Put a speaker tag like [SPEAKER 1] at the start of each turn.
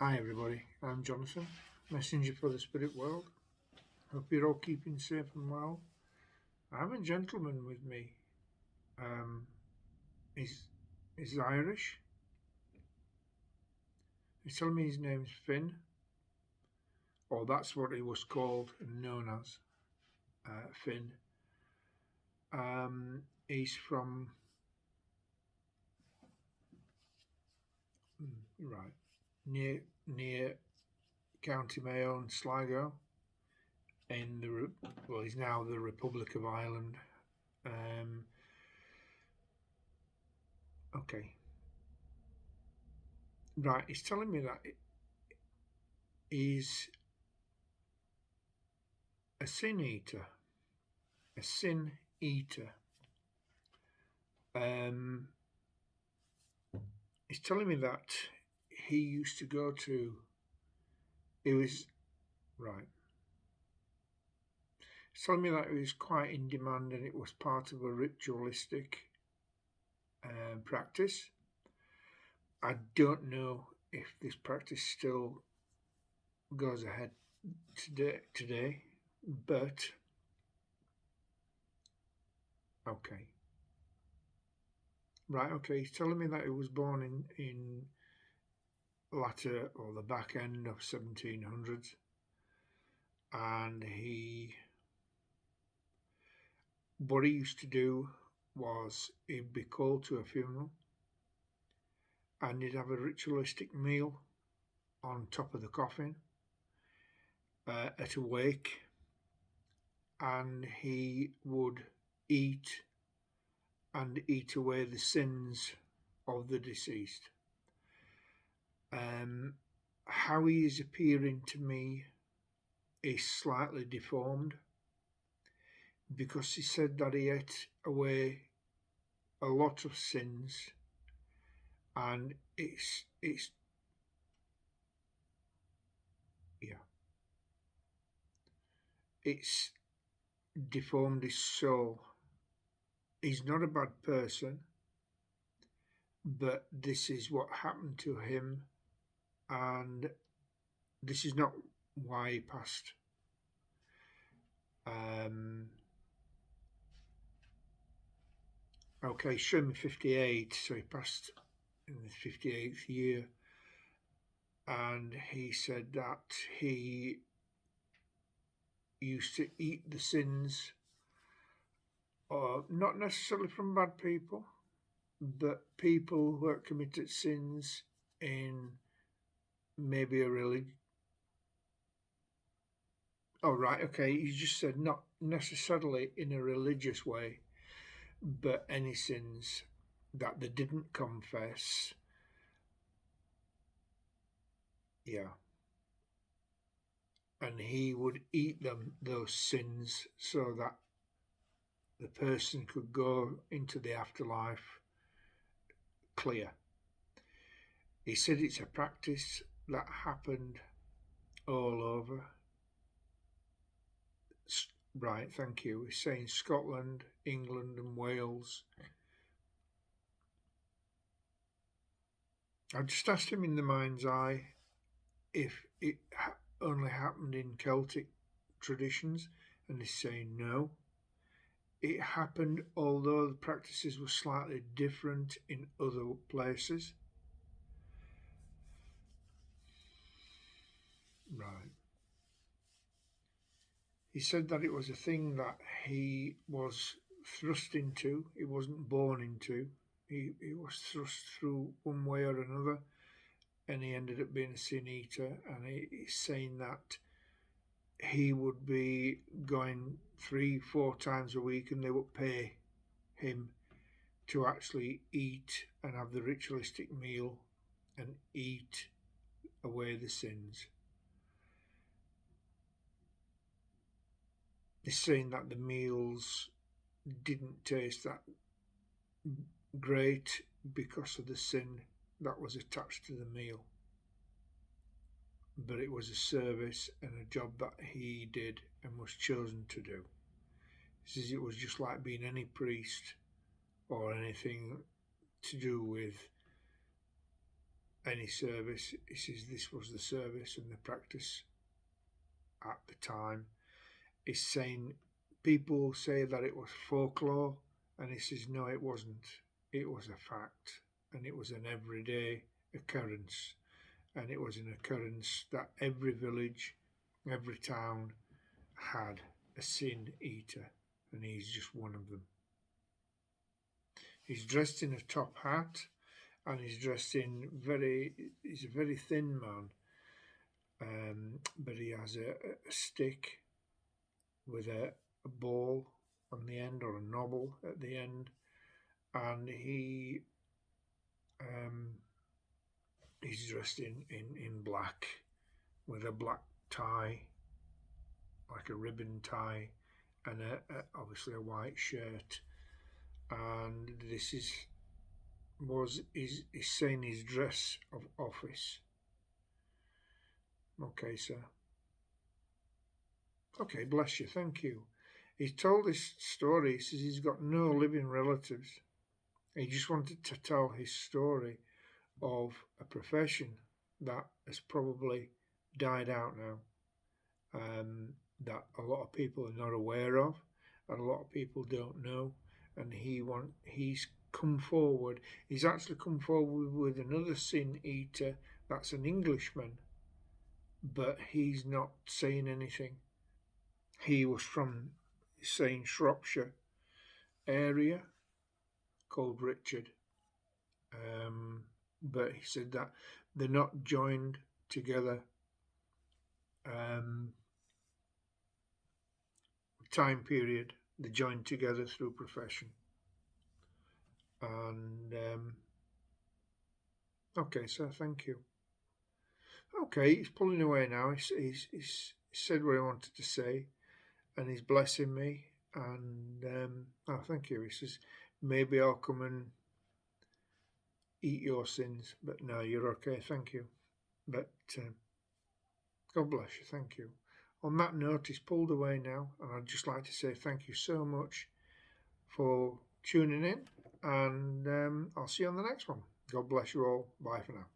[SPEAKER 1] Hi everybody, I'm Jonathan, messenger for the spirit world. Hope you're all keeping safe and well. I have a gentleman with me. Um, he's Irish. He's telling me his name's Finn, or that's what he was called and known as, Finn. He's from right near County Mayo and Sligo in he's now the Republic of Ireland. Um, okay, right. He's telling me that he's a sin eater. A sin eater. Um, he's telling me that he used to go to. He was right. He's telling me that it was quite in demand and it was part of a ritualistic practice. I don't know if this practice still goes ahead today, but okay. Right, okay. He's telling me that he was born in latter or the back end of 1700s, and what he used to do was he'd be called to a funeral and he'd have a ritualistic meal on top of the coffin at a wake, and he would eat and eat away the sins of the deceased. How he is appearing to me is slightly deformed, because he said that he ate away a lot of sins, and it's yeah, it's deformed his soul. He's not a bad person, but this is what happened to him, and this is not why he passed. Okay, show me 58, so he passed in the 58th year, and he said that he used to eat the sins, not necessarily from bad people, but people who had committed sins in maybe a religion. Oh, right, okay. You just said not necessarily in a religious way, but any sins that they didn't confess. Yeah. And he would eat those sins, so that the person could go into the afterlife clear. He said it's a practice that happened all over. Right, thank you. He's saying Scotland, England, and Wales. I just asked him in the mind's eye if it only happened in Celtic traditions, and he's saying no. It happened, although the practices were slightly different in other places. Right. He said that it was a thing that he was thrust into, he wasn't born into. He was thrust through one way or another, and he ended up being a sin eater. And he's saying that he would be going 3-4 times a week, and they would pay him to actually eat and have the ritualistic meal and eat away the sins. He's saying that the meals didn't taste that great because of the sin that was attached to the meal, but it was a service and a job that he did and was chosen to do. He says it was just like being any priest or anything to do with any service. He says this was the service and the practice at the time. He's saying people say that it was folklore, and he says no, it wasn't. It was a fact, and it was an everyday occurrence, and it was an occurrence that every village, every town had a sin eater, and he's just one of them. He's dressed in a top hat, and he's a very thin man, but he has a stick with a ball on the end, or a knobble at the end, and he's dressed in black with a black tie, like a ribbon tie, and obviously a white shirt. And this is he's saying his dress of office. Okay, sir. Okay, bless you, thank you. He's told this story. He says he's got no living relatives. He just wanted to tell his story of a profession that has probably died out now, that a lot of people are not aware of, and a lot of people don't know. And he's come forward. He's actually come forward with another sin eater that's an Englishman, but he's not saying anything. He was from, saying, Shropshire area, called Richard. But he said that they're not joined together time period. They're joined together through profession. And okay, sir, thank you. Okay, he's pulling away now. He's said what he wanted to say, and he's blessing me. And thank you. He says, maybe I'll come and eat your sins, but no, you're okay, thank you. But God bless you, thank you. On that note, he's pulled away now, and I'd just like to say thank you so much for tuning in, and I'll see you on the next one. God bless you all. Bye for now.